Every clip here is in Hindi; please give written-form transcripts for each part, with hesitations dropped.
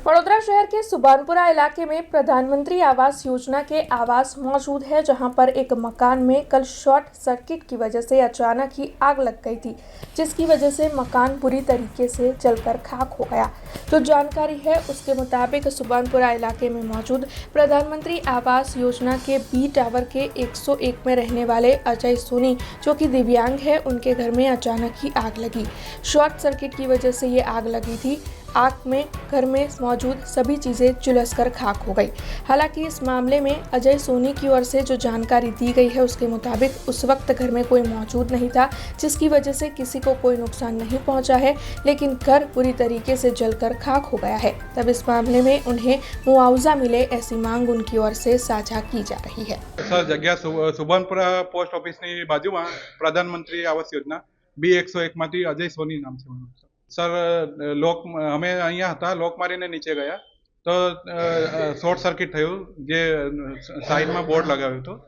वडोदरा शहर के सुबानपुरा इलाके में प्रधानमंत्री आवास योजना के आवास मौजूद है, जहां पर एक मकान में कल शॉर्ट सर्किट की वजह से अचानक ही आग लग गई थी, जिसकी वजह से मकान बुरी तरीके से जलकर खाक हो गया। जो जानकारी है उसके मुताबिक सुबानपुरा इलाके में मौजूद प्रधानमंत्री आवास योजना के बी टावर के 101 में रहने वाले अजय सोनी, जो कि दिव्यांग है, उनके घर में अचानक ही आग लगी। शॉर्ट सर्किट की वजह से ये आग लगी थी। आग में घर में मौजूद सभी चीज़ें झुलसकर खाक हो गई। हालांकि इस मामले में अजय सोनी की ओर से जो जानकारी दी गई है उसके मुताबिक उस वक्त घर में कोई मौजूद नहीं था, जिसकी वजह से किसी को कोई नुकसान नहीं पहुंचा है, लेकिन घर पूरी तरीके से जलकर खाक हो गया है। तब इस मामले में उन्हें मुआवजा मिले, ऐसी मांग उनकी ओर से साझा की जा रही है। सर, जग्या सुबनपुरा पोस्ट ऑफिसની બાજુમાં પ્રધાનમંત્રી આવાસ યોજના B101 માંથી અજય સોની નામ છે મારું। સર, લોક અમે અહીંયા હતા, લોક મારીને નીચે ગયા તો શોર્ટ સર્કિટ થયું, જે સાઈડમાં બોર્ડ લગાવ્યું હતું,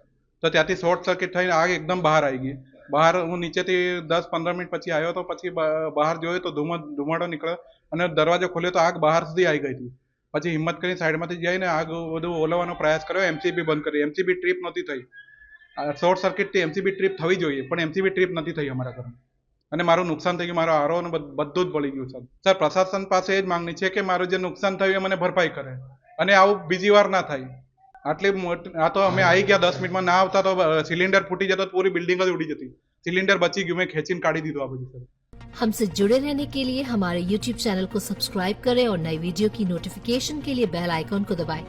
તો ત્યાંથી શોર્ટ સર્કિટ થઈને આગ એકદમ બહાર આવી ગઈ। બહાર હું નીચેથી 10-15 મિનિટ પછી આવ્યો તો પછી બહાર જોયું તો ધુમાડો નીકળ્યો અને દરવાજો ખોલ્યો તો આગ બહાર સુધી આવી ગઈ હતી। પછી હિંમત કરીને સાઈડમાંથી જઈને આગ બધું ઓલવવાનો પ્રયાસ કર્યો, એમસીબી બંધ કરી, એમસીબી ટ્રીપ નહોતી થઈ। શોર્ટ સર્કિટથી એમસીબી ટ્રીપ થવી જોઈએ પણ એમસીબી ટ્રીપ નથી થઈ અમારા ઘરમાં અને મારું નુકસાન થઈ ગયું, મારો આરો ને બધું જ બળી ગયું। સર, પ્રશાસન પાસે એ જ માંગણી છે કે મારું જે નુકસાન થયું એ મને ભરપાઈ કરે અને આવું બીજી વાર ના થાય। આટલી આ તો અમે આવી ગયા 10 મિનિટમાં, ના આવતા તો સિલિન્ડર ફૂટી જતો, પૂરી બિલ્ડિંગ જ ઉડી જતી। સિલિન્ડર બચી ગયું, મેં ખેંચીને કાઢી દીધું આ બધું। સર, हमसे जुड़े रहने के लिए हमारे YouTube चैनल को सब्सक्राइब करें और नई वीडियो की नोटिफिकेशन के लिए बेल आइकॉन को दबाएं।